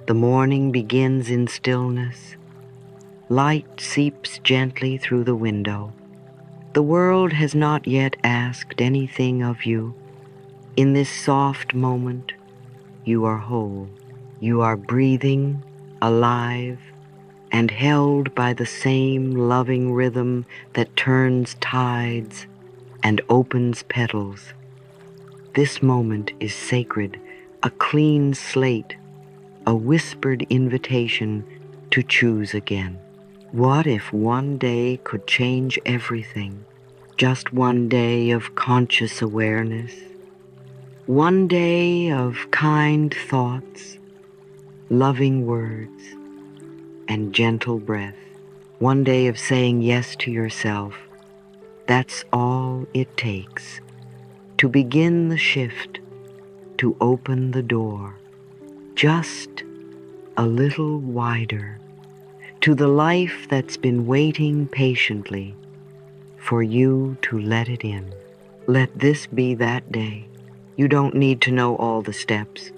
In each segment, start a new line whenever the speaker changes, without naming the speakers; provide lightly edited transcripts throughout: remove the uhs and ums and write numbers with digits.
The morning begins in stillness. Light seeps gently through the window. The world has not yet asked anything of you. In this soft moment, you are whole. You are breathing, alive, and held by the same loving rhythm that turns tides and opens petals. This moment is sacred, a clean slate, a whispered invitation to choose again. What if one day could change everything? Just one day of conscious awareness, one day of kind thoughts, loving words, and gentle breath. One day of saying yes to yourself. That's all it takes to begin the shift, to open the door just a little wider to the life that's been waiting patiently for you to let it in. Let this be that day. You don't need to know all the steps.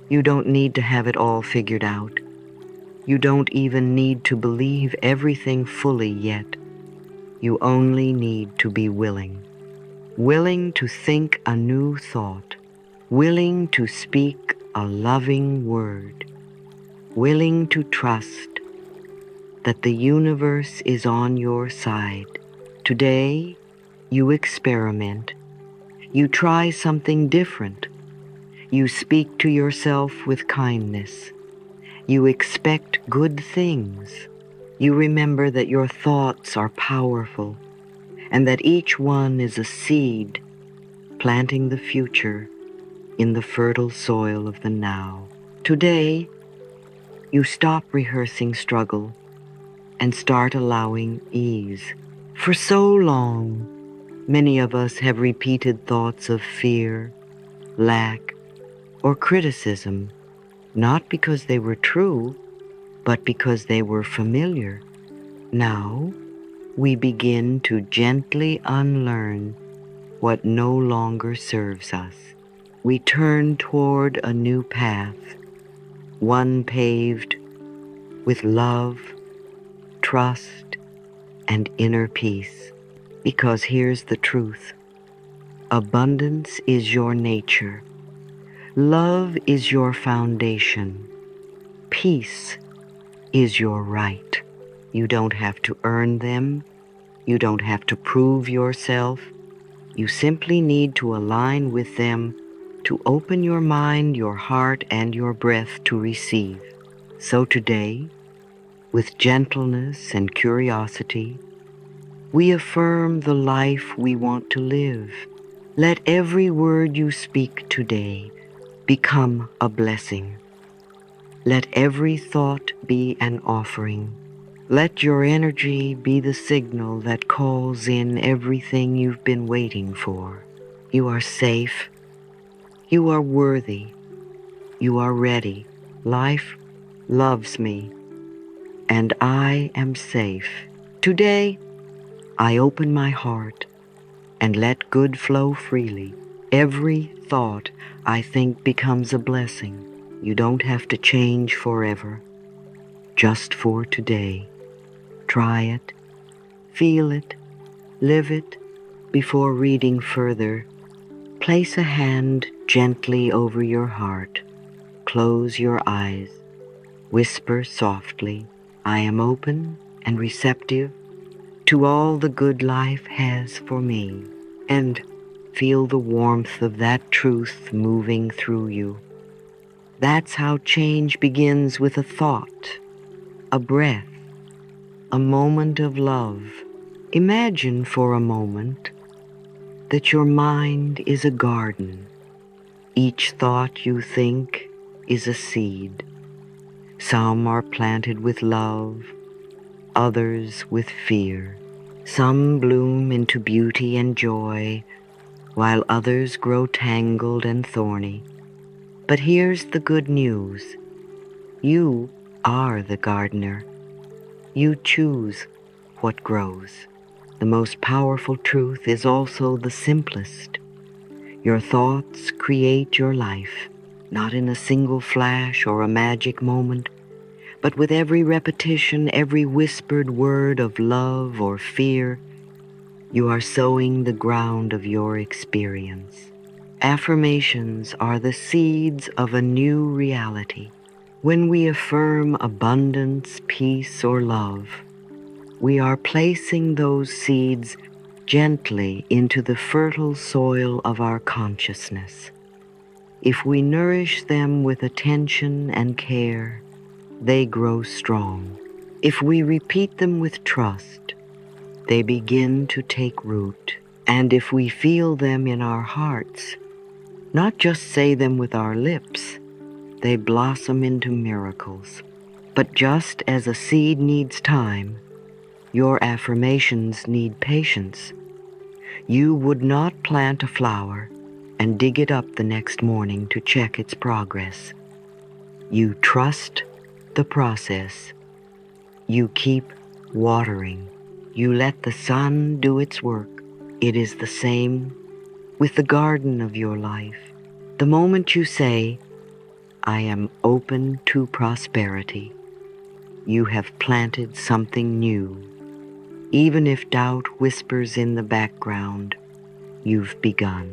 You don't need to have it all figured out. You don't even need to believe everything fully yet. You only need to be willing. Willing to think a new thought. Willing to speak a loving word. Willing to trust that the universe is on your side. Today, you experiment. You try something different. You speak to yourself with kindness. You expect good things. You remember that your thoughts are powerful and that each one is a seed planting the future in the fertile soil of the now. Today, you stop rehearsing struggle and start allowing ease. For so long, many of us have repeated thoughts of fear, lack, or criticism, not because they were true, but because they were familiar. Now, we begin to gently unlearn what no longer serves us. We turn toward a new path, one paved with love, trust, and inner peace. Because here's the truth. Abundance is your nature. Love is your foundation. Peace is your right. You don't have to earn them. You don't have to prove yourself. You simply need to align with them, to open your mind, your heart, and your breath to receive. So today, with gentleness and curiosity, we affirm the life we want to live. Let every word you speak today become a blessing. Let every thought be an offering. Let your energy be the signal that calls in everything you've been waiting for. You are safe. You are worthy. You are ready. Life loves me, and I am safe. Today, I open my heart and let good flow freely. Every thought I think becomes a blessing. You don't have to change forever, just for today. Try it, feel it, live it. Before reading further, place a hand gently over your heart. Close your eyes. Whisper softly, I am open and receptive to all the good life has for me, and feel the warmth of that truth moving through you. That's how change begins, with a thought, a breath, a moment of love. Imagine for a moment that your mind is a garden. Each thought you think is a seed. Some are planted with love, others with fear. Some bloom into beauty and joy, while others grow tangled and thorny. But here's the good news. You are the gardener. You choose what grows. The most powerful truth is also the simplest. Your thoughts create your life. not in a single flash or a magic moment, but with every repetition, every whispered word of love or fear, you are sowing the ground of your experience. Affirmations are the seeds of a new reality. When we affirm abundance, peace, or love, we are placing those seeds gently into the fertile soil of our consciousness. If we nourish them with attention and care, they grow strong. If we repeat them with trust, they begin to take root. And if we feel them in our hearts, not just say them with our lips, they blossom into miracles. But just as a seed needs time, your affirmations need patience. You would not plant a flower and dig it up the next morning to check its progress. You trust the process. You keep watering. You let the sun do its work. It is the same with the garden of your life. The moment you say, "I am open to prosperity," you have planted something new. Even if doubt whispers in the background, you've begun.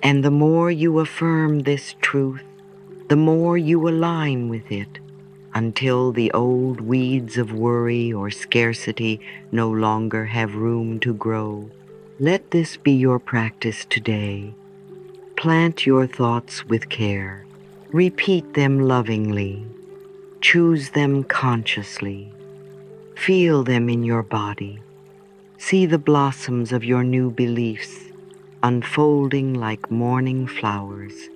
And the more you affirm this truth, the more you align with it, until the old weeds of worry or scarcity no longer have room to grow. Let this be your practice today. Plant your thoughts with care. Repeat them lovingly. Choose them consciously. Feel them in your body. See the blossoms of your new beliefs unfolding like morning flowers.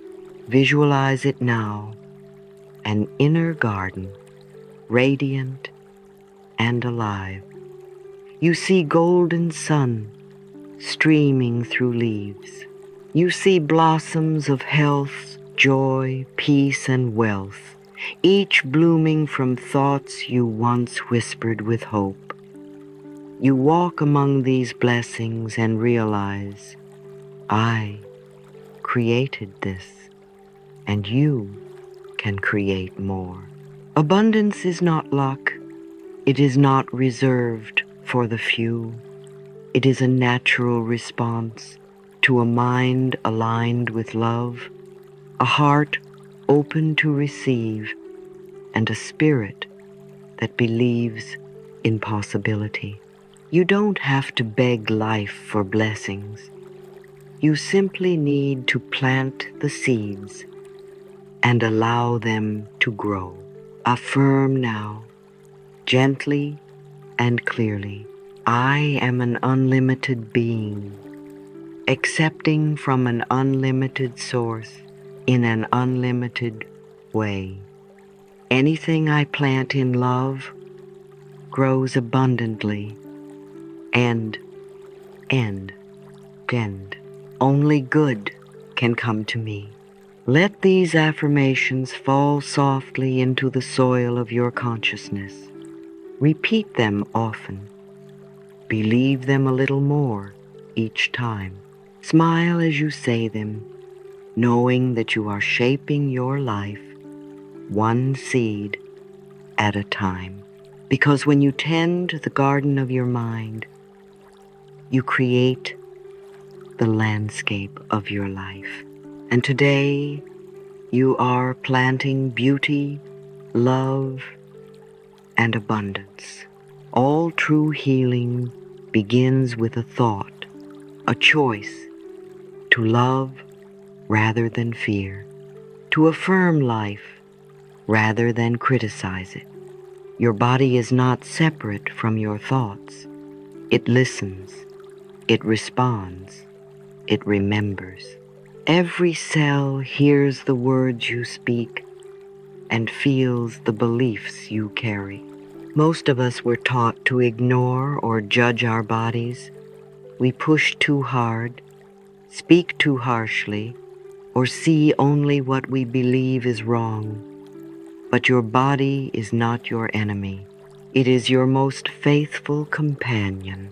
Visualize it now, an inner garden, radiant and alive. You see golden sun streaming through leaves. You see blossoms of health, joy, peace, and wealth, each blooming from thoughts you once whispered with hope. You walk among these blessings and realize, I created this, and you can create more. Abundance is not luck. It is not reserved for the few. It is a natural response to a mind aligned with love, a heart open to receive, and a spirit that believes in possibility. You don't have to beg life for blessings. You simply need to plant the seeds and allow them to grow. Affirm now, gently and clearly, I am an unlimited being, accepting from an unlimited source in an unlimited way. Anything I plant in love grows abundantly and end. Only good can come to me. Let these affirmations fall softly into the soil of your consciousness. Repeat them often. Believe them a little more each time. Smile as you say them, knowing that you are shaping your life one seed at a time. Because when you tend the garden of your mind, you create the landscape of your life. And today, you are planting beauty, love, and abundance. All true healing begins with a thought, a choice to love rather than fear, to affirm life rather than criticize it. Your body is not separate from your thoughts. It listens, it responds, it remembers. Every cell hears the words you speak and feels the beliefs you carry. Most of us were taught to ignore or judge our bodies. We push too hard, speak too harshly, or see only what we believe is wrong. But your body is not your enemy. It is your most faithful companion,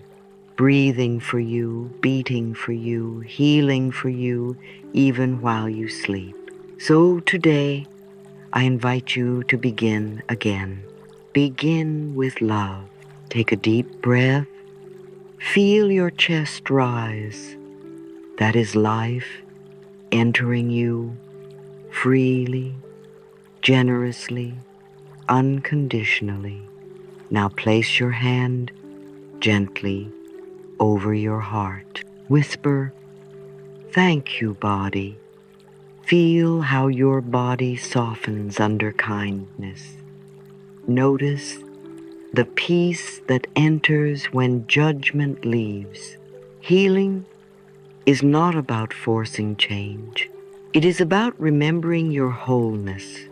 breathing for you, beating for you, healing for you, even while you sleep. So today, I invite you to begin again. Begin with love. Take a deep breath. Feel your chest rise. That is life entering you freely, generously, unconditionally. Now place your hand gently over your heart. Whisper, "Thank you, body." Feel how your body softens under kindness. Notice the peace that enters when judgment leaves. Healing is not about forcing change. It is about remembering your wholeness.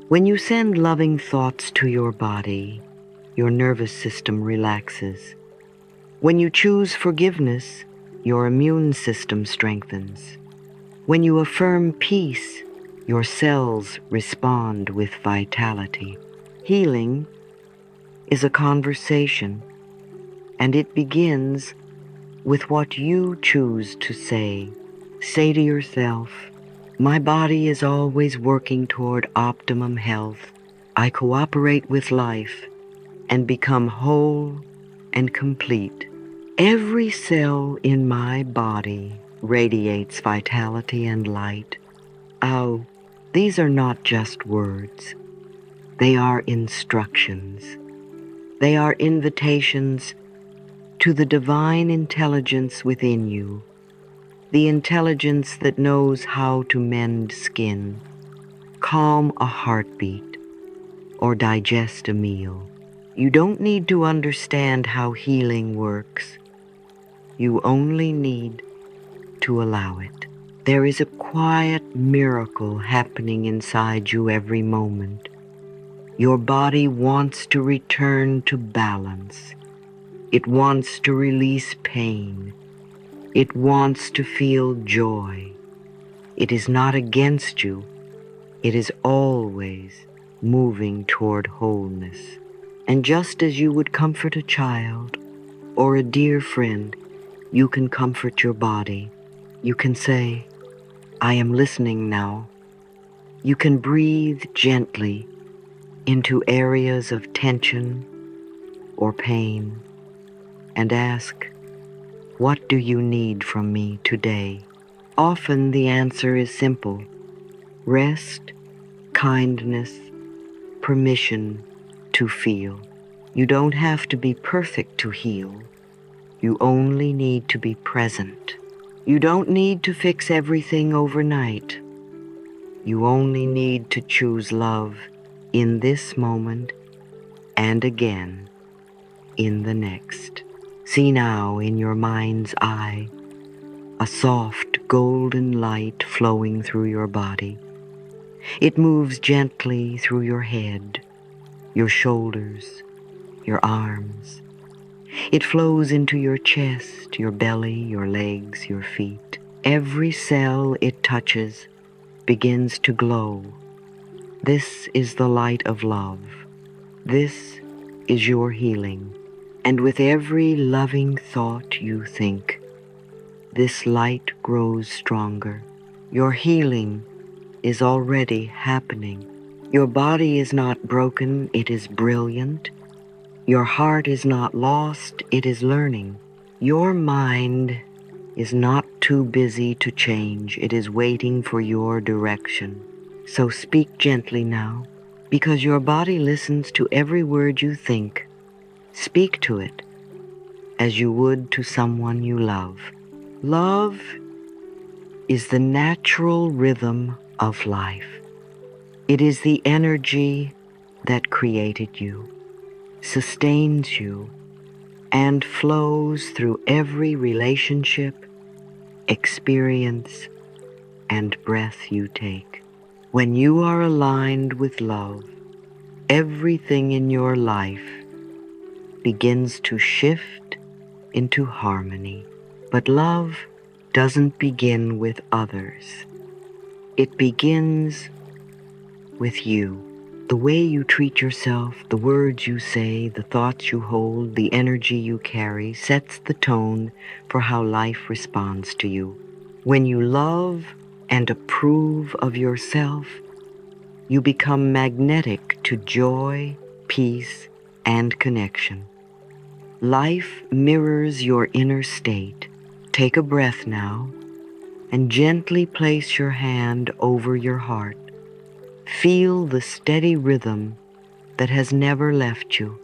When you send loving thoughts to your body, your nervous system relaxes. When you choose forgiveness, your immune system strengthens. When you affirm peace, your cells respond with vitality. Healing is a conversation, and it begins with what you choose to say. Say to yourself, "My body is always working toward optimum health. I cooperate with life and become whole and complete. Every cell in my body radiates vitality and light." Oh, these are not just words. They are instructions. They are invitations to the divine intelligence within you, the intelligence that knows how to mend skin, calm a heartbeat, or digest a meal. You don't need to understand how healing works. You only need to allow it. There is a quiet miracle happening inside you every moment. Your body wants to return to balance. It wants to release pain. It wants to feel joy. It is not against you. It is always moving toward wholeness. And just as you would comfort a child or a dear friend, you can comfort your body. You can say, "I am listening now." You can breathe gently into areas of tension or pain and ask, "What do you need from me today?" Often the answer is simple: rest, kindness, permission to feel. You don't have to be perfect to heal. You only need to be present. You don't need to fix everything overnight. You only need to choose love in this moment and again in the next. See now in your mind's eye a soft golden light flowing through your body. It moves gently through your head, your shoulders, your arms. It flows into your chest, your belly, your legs, your feet. Every cell it touches begins to glow. This is the light of love. This is your healing. And with every loving thought you think, this light grows stronger. Your healing is already happening. Your body is not broken, it is brilliant. Your heart is not lost, it is learning. Your mind is not too busy to change, it is waiting for your direction. So speak gently now, because your body listens to every word you think. Speak to it as you would to someone you love. Love is the natural rhythm of life. It is the energy that created you, sustains you, and flows through every relationship, experience, and breath you take. When you are aligned with love, everything in your life begins to shift into harmony. But love doesn't begin with others. It begins with you. The way you treat yourself, the words you say, the thoughts you hold, the energy you carry sets the tone for how life responds to you. When you love, and approve of yourself, you become magnetic to joy, peace, and connection. Life mirrors your inner state. Take a breath now and gently place your hand over your heart. Feel the steady rhythm that has never left you,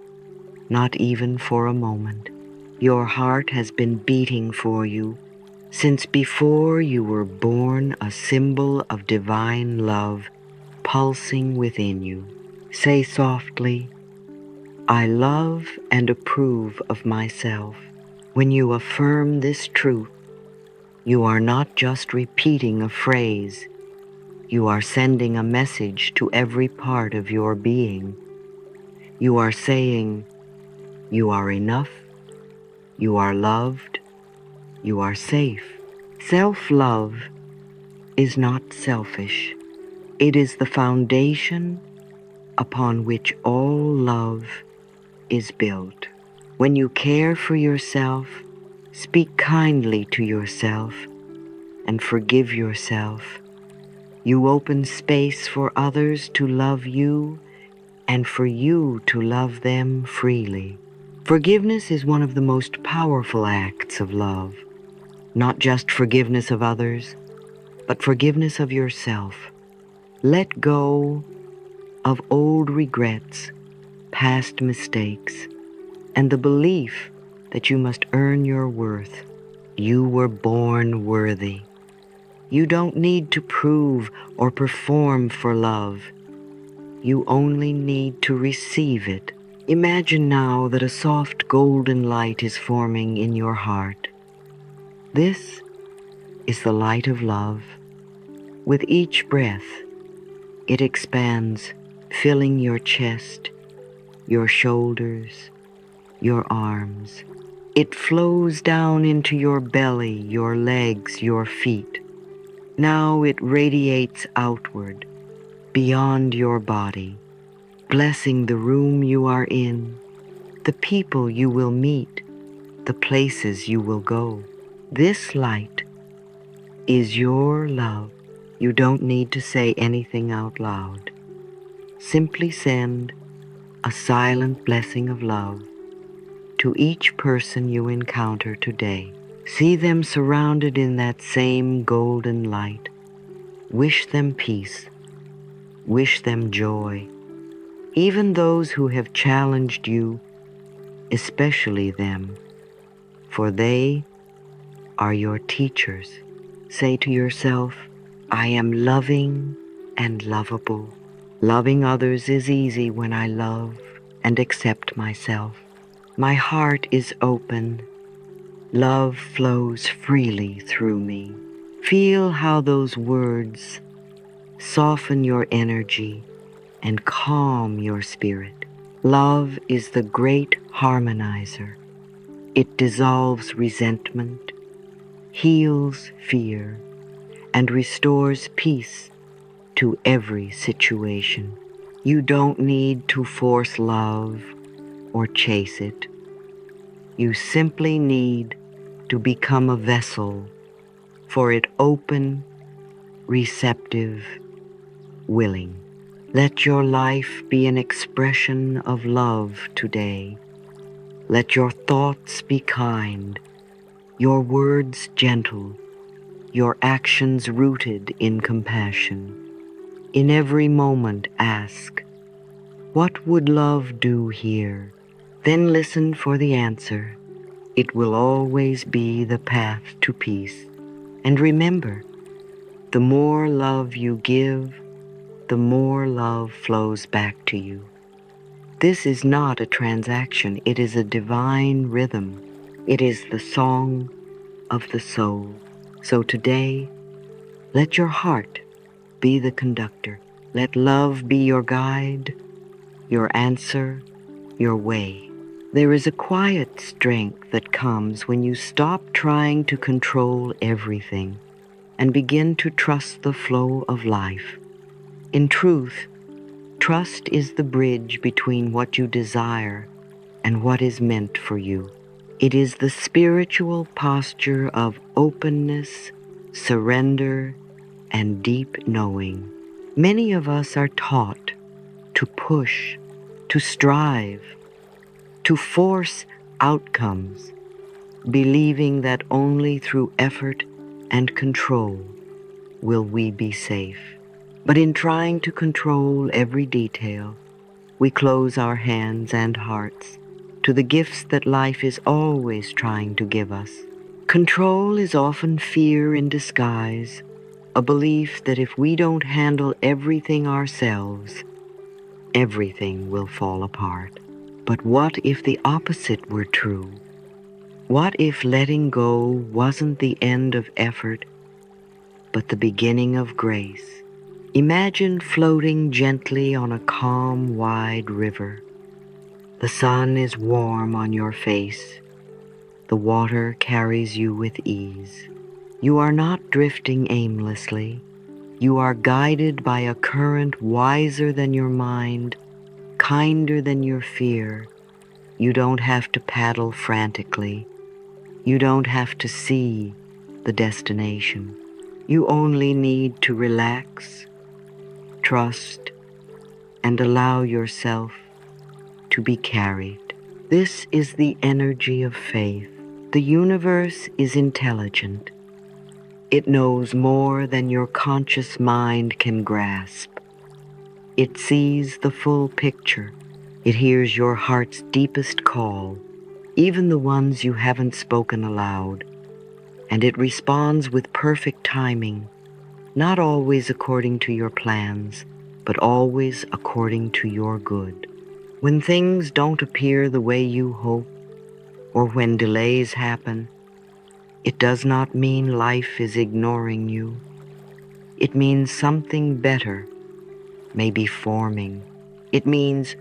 not even for a moment. Your heart has been beating for you since before you were born, a symbol of divine love pulsing within you. Say softly, I love and approve of myself. When you affirm this truth, you are not just repeating a phrase, you are sending a message to every part of your being. You are saying, you are enough, you are loved, you are safe. Self-love is not selfish. It is the foundation upon which all love is built. When you care for yourself, speak kindly to yourself, and forgive yourself, you open space for others to love you and for you to love them freely. Forgiveness is one of the most powerful acts of love. Not just forgiveness of others, but forgiveness of yourself. Let go of old regrets, past mistakes, and the belief that you must earn your worth. You were born worthy. You don't need to prove or perform for love. You only need to receive it. Imagine now that a soft golden light is forming in your heart. This is the light of love. With each breath, it expands, filling your chest, your shoulders, your arms. It flows down into your belly, your legs, your feet. Now it radiates outward, beyond your body, blessing the room you are in, the people you will meet, the places you will go. This light is your love. You don't need to say anything out loud. Simply send a silent blessing of love to each person you encounter today. See them surrounded in that same golden light. Wish them peace. Wish them joy. Even those who have challenged you, especially them, for they are your teachers. Say to yourself, I am loving and lovable. Loving others is easy when I love and accept myself. My heart is open. Love flows freely through me. Feel how those words soften your energy and calm your spirit. Love is the great harmonizer. It dissolves resentment, heals fear, and restores peace to every situation. You don't need to force love or chase it. You simply need to become a vessel for it, open, receptive, willing. Let your life be an expression of love today. Let your thoughts be kind, your words gentle, your actions rooted in compassion. In every moment ask, what would love do here? Then listen for the answer. It will always be the path to peace. And remember, the more love you give, the more love flows back to you. This is not a transaction, it is a divine rhythm. It is the song of the soul. So today, let your heart be the conductor. Let love be your guide, your answer, your way. There is a quiet strength that comes when you stop trying to control everything and begin to trust the flow of life. In truth, trust is the bridge between what you desire and what is meant for you. It is the spiritual posture of openness, surrender, and deep knowing. Many of us are taught to push, to strive, to force outcomes, believing that only through effort and control will we be safe. But in trying to control every detail, we close our hands and hearts to the gifts that life is always trying to give us. Control is often fear in disguise, a belief that if we don't handle everything ourselves, everything will fall apart. But what if the opposite were true? What if letting go wasn't the end of effort, but the beginning of grace? Imagine floating gently on a calm, wide river. The sun is warm on your face. The water carries you with ease. You are not drifting aimlessly. You are guided by a current wiser than your mind, kinder than your fear. You don't have to paddle frantically. You don't have to see the destination. You only need to relax, trust, and allow yourself to be carried. This is the energy of faith. The universe is intelligent. It knows more than your conscious mind can grasp. It sees the full picture. It hears your heart's deepest call, even the ones you haven't spoken aloud. And it responds with perfect timing, not always according to your plans, but always according to your good. When things don't appear the way you hope, or when delays happen, it does not mean life is ignoring you. It means something better may be forming. It means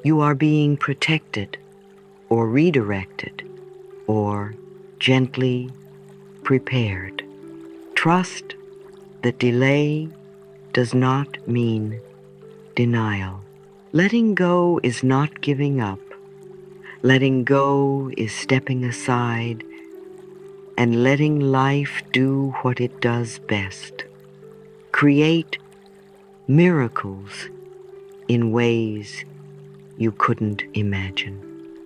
you are being protected or redirected or gently prepared. Trust that delay does not mean denial. Letting go is not giving up. Letting go is stepping aside and letting life do what it does best. Create miracles in ways you couldn't imagine.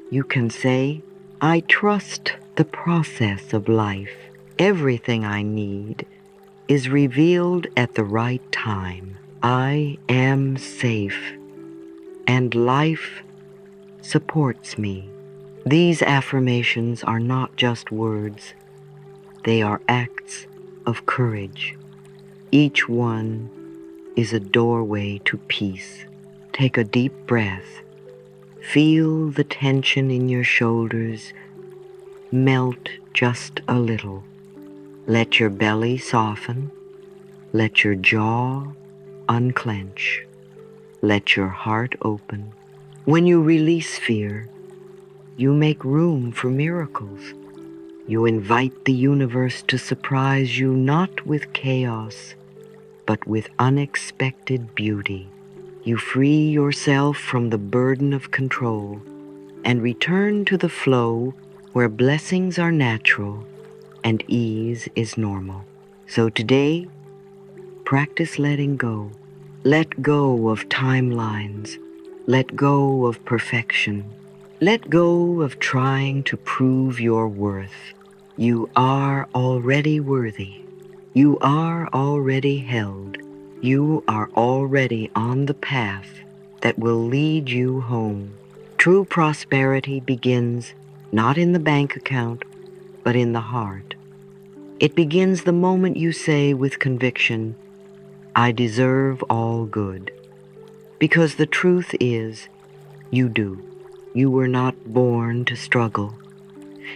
You can say, I trust the process of life. Everything I need is revealed at the right time. I am safe, and life supports me. These affirmations are not just words. They are acts of courage. Each one is a doorway to peace. Take a deep breath. Feel the tension in your shoulders melt just a little. Let your belly soften. Let your jaw unclench. Let your heart open. When you release fear, you make room for miracles. You invite the universe to surprise you not with chaos, but with unexpected beauty. You free yourself from the burden of control and return to the flow where blessings are natural and ease is normal. So today, practice letting go. Let go of timelines. Let go of perfection. Let go of trying to prove your worth. You are already worthy. You are already held. You are already on the path that will lead you home. True prosperity begins not in the bank account, but in the heart. It begins the moment you say with conviction, I deserve all good. Because the truth is, you do. You were not born to struggle.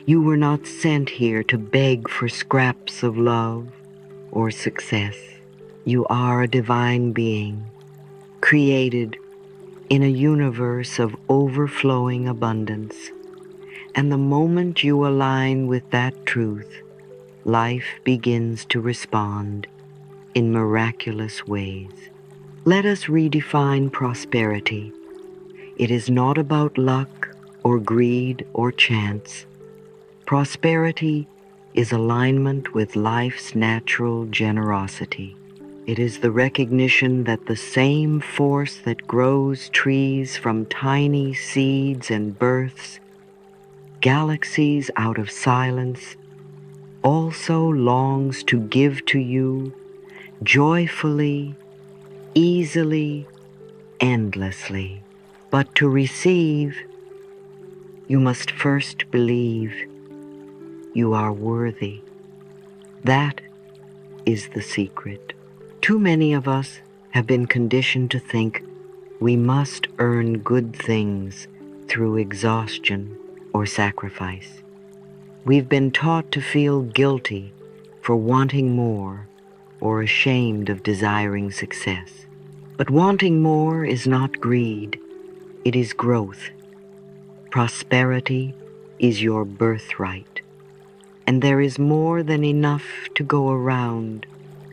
You were not sent here to beg for scraps of love or success. You are a divine being, created in a universe of overflowing abundance. And the moment you align with that truth, life begins to respond in miraculous ways. Let us redefine prosperity. It is not about luck or greed or chance. Prosperity is alignment with life's natural generosity. It is the recognition that the same force that grows trees from tiny seeds and births galaxies out of silence also longs to give to you joyfully, easily, endlessly. But to receive, you must first believe you are worthy. That is the secret. Too many of us have been conditioned to think we must earn good things through exhaustion or sacrifice. We've been taught to feel guilty for wanting more or ashamed of desiring success. But wanting more is not greed, it is growth. Prosperity is your birthright, and there is more than enough to go around.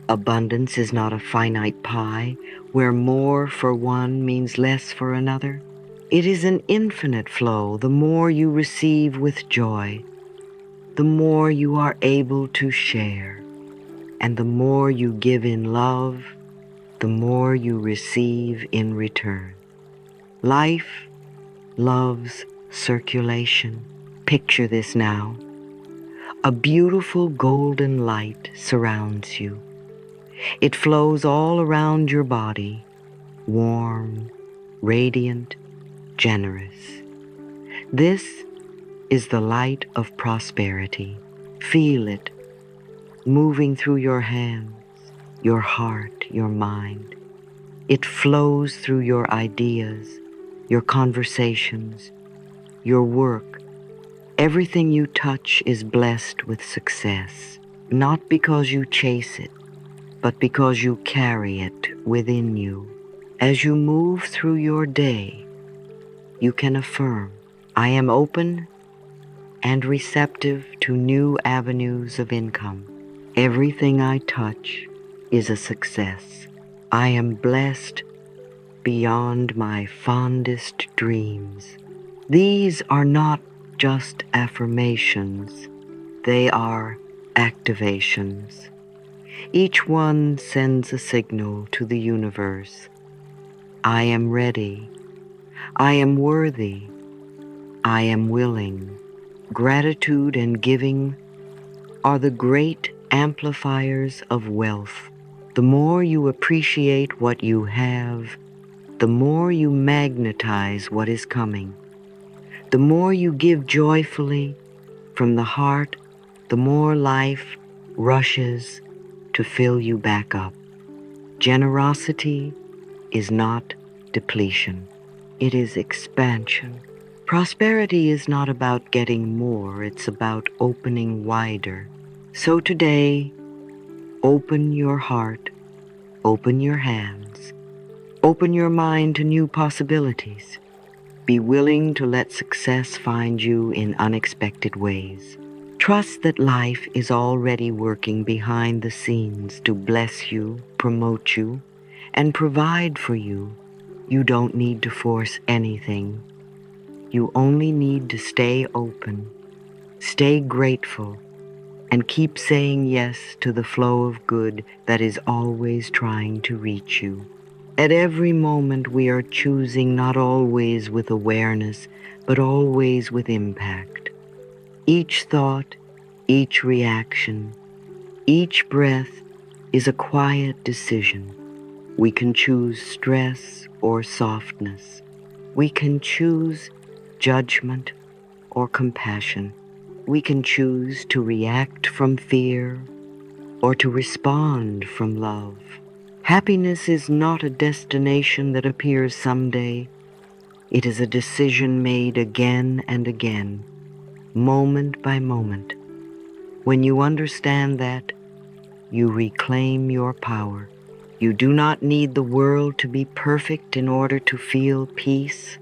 Abundance is not a finite pie where more for one means less for another. It is an infinite flow. The more you receive with joy, the more you are able to share. And the more you give in love, the more you receive in return. Life loves circulation. Picture this now. A beautiful golden light surrounds you. It flows all around your body, warm, radiant, generous. This is the light of prosperity. Feel it moving through your hands, your heart, your mind. It flows through your ideas, your conversations, your work. Everything you touch is blessed with success, not because you chase it, but because you carry it within you. As you move through your day, you can affirm, I am open and receptive to new avenues of income. Everything I touch is a success. I am blessed beyond my fondest dreams. These are not just affirmations, they are activations. Each one sends a signal to the universe. I am ready. I am worthy. I am willing. Gratitude and giving are the great amplifiers of wealth. The more you appreciate what you have, the more you magnetize what is coming. The more you give joyfully from the heart, the more life rushes to fill you back up. Generosity is not depletion. It is expansion. Prosperity is not about getting more, it's about opening wider. So today, open your heart, open your hands, open your mind to new possibilities. Be willing to let success find you in unexpected ways. Trust that life is already working behind the scenes to bless you, promote you, and provide for you. You don't need to force anything. You only need to stay open, stay grateful, and keep saying yes to the flow of good that is always trying to reach you. At every moment we are choosing not always with awareness, but always with impact. Each thought, each reaction, each breath is a quiet decision. We can choose stress or softness. We can choose judgment or compassion. We can choose to react from fear or to respond from love. Happiness is not a destination that appears someday. It is a decision made again and again, moment by moment. When you understand that, you reclaim your power. You do not need the world to be perfect in order to feel peace.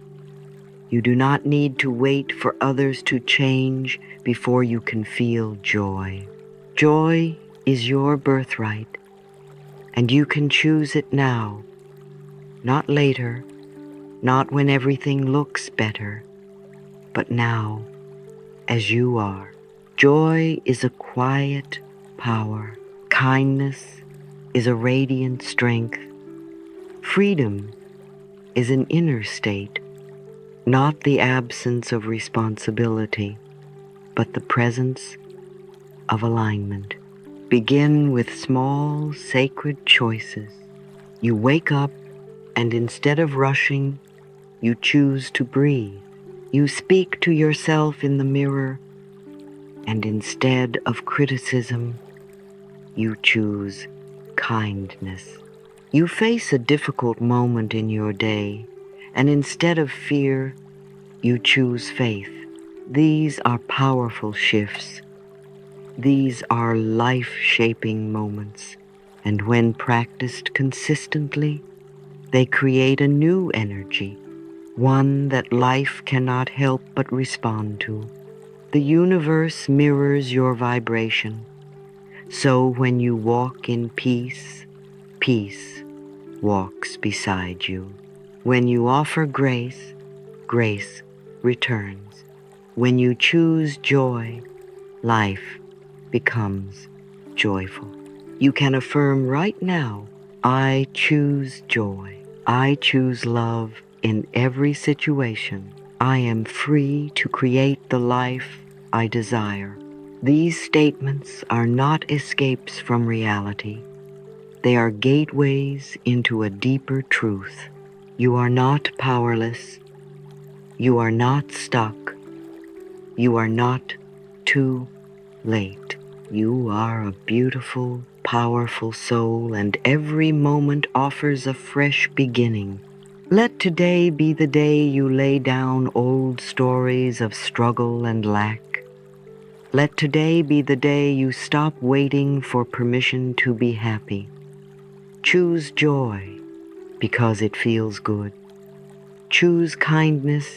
You do not need to wait for others to change before you can feel joy. Joy is your birthright, and you can choose it now, not later, not when everything looks better, but now, as you are. Joy is a quiet power. Kindness is a radiant strength. Freedom is an inner state, not the absence of responsibility, but the presence of alignment. Begin with small, sacred choices. You wake up, and instead of rushing, you choose to breathe. You speak to yourself in the mirror, and instead of criticism, you choose kindness. You face a difficult moment in your day, and instead of fear, you choose faith. These are powerful shifts. These are life-shaping moments, and when practiced consistently, they create a new energy, one that life cannot help but respond to. The universe mirrors your vibration, so when you walk in peace, peace walks beside you. When you offer grace, grace returns. When you choose joy, life becomes joyful. You can affirm right now, I choose joy. I choose love in every situation. I am free to create the life I desire. These statements are not escapes from reality. They are gateways into a deeper truth. You are not powerless. You are not stuck. You are not too late. You are a beautiful, powerful soul, and every moment offers a fresh beginning. Let today be the day you lay down old stories of struggle and lack. Let today be the day you stop waiting for permission to be happy. Choose joy because it feels good. Choose kindness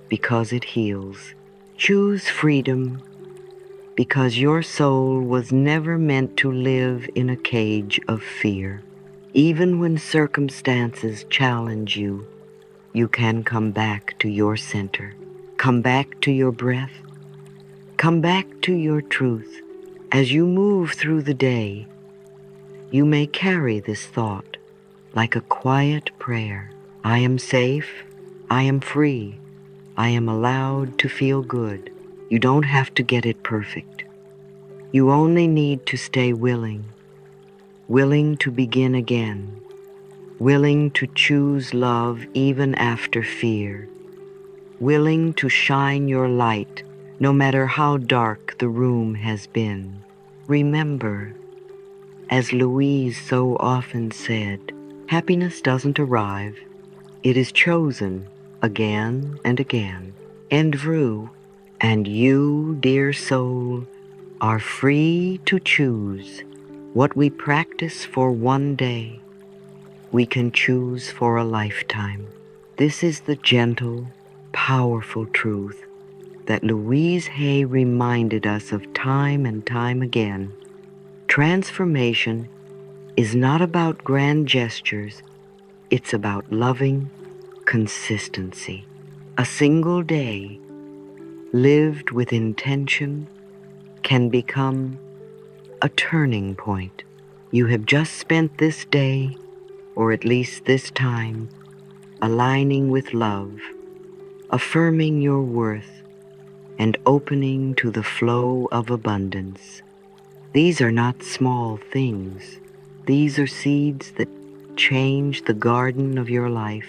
because it heals. Choose freedom because your soul was never meant to live in a cage of fear. Even when circumstances challenge you, you can come back to your center. Come back to your breath. Come back to your truth. As you move through the day, you may carry this thought like a quiet prayer. I am safe. I am free. I am allowed to feel good. You don't have to get it perfect. You only need to stay willing to begin again, willing to choose love even after fear, willing to shine your light no matter how dark the room has been. Remember, as Louise so often said, happiness doesn't arrive. It is chosen again and again. And Vru, and you, dear soul, are free to choose. What we practice for one day, we can choose for a lifetime. This is the gentle, powerful truth that Louise Hay reminded us of time and time again. Transformation is not about grand gestures, it's about loving consistency. A single day lived with intention can become a turning point. You have just spent this day, or at least this time, aligning with love, affirming your worth, and opening to the flow of abundance. These are not small things. These are seeds that change the garden of your life.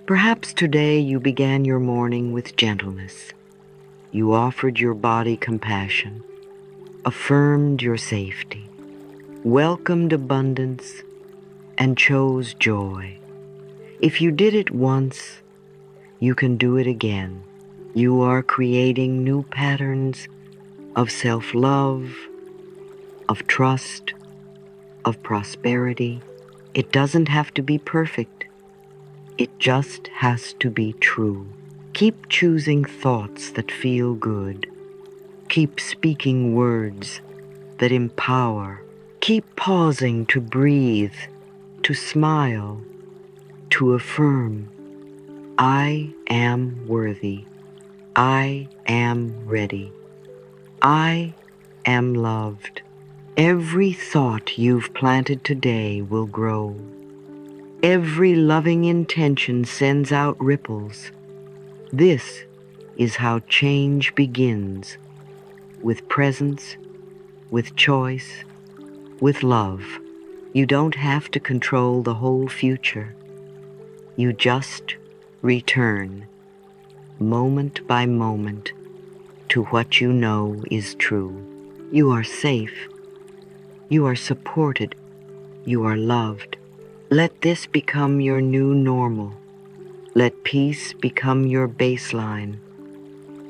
Perhaps today you began your morning with gentleness. You offered your body compassion, affirmed your safety, welcomed abundance, and chose joy. If you did it once, you can do it again. You are creating new patterns of self-love, of trust, of prosperity. It doesn't have to be perfect. It just has to be true. Keep choosing thoughts that feel good. Keep speaking words that empower. Keep pausing to breathe, to smile, to affirm, I am worthy. I am ready. I am loved. Every thought you've planted today will grow. Every loving intention sends out ripples. This is how change begins, with presence, with choice, with love. You don't have to control the whole future. You just return, moment by moment, to what you know is true. You are safe. You are supported. You are loved. Let this become your new normal. Let peace become your baseline.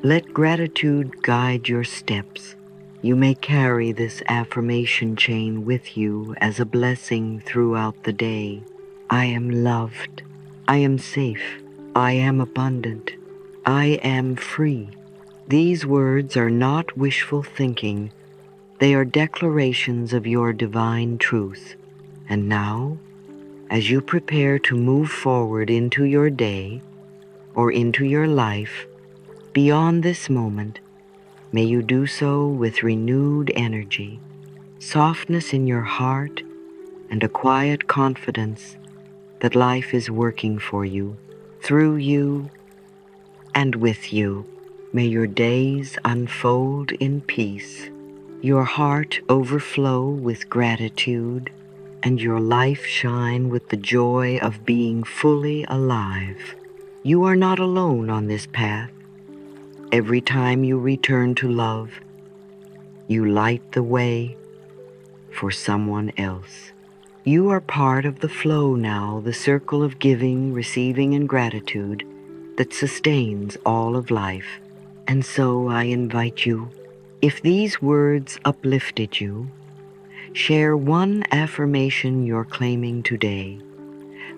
Let gratitude guide your steps. You may carry this affirmation chain with you as a blessing throughout the day. I am loved. I am safe. I am abundant. I am free. These words are not wishful thinking. They are declarations of your divine truth. And now, as you prepare to move forward into your day or into your life, beyond this moment, may you do so with renewed energy, softness in your heart, and a quiet confidence that life is working for you, through you, and with you. May your days unfold in peace, your heart overflow with gratitude, and your life shine with the joy of being fully alive. You are not alone on this path. Every time you return to love, you light the way for someone else. You are part of the flow now, the circle of giving, receiving, and gratitude that sustains all of life. And so I invite you, if these words uplifted you, share one affirmation you're claiming today.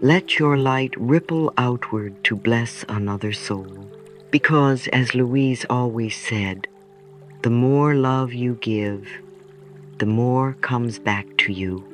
Let your light ripple outward to bless another soul. Because, as Louise always said, the more love you give, the more comes back to you.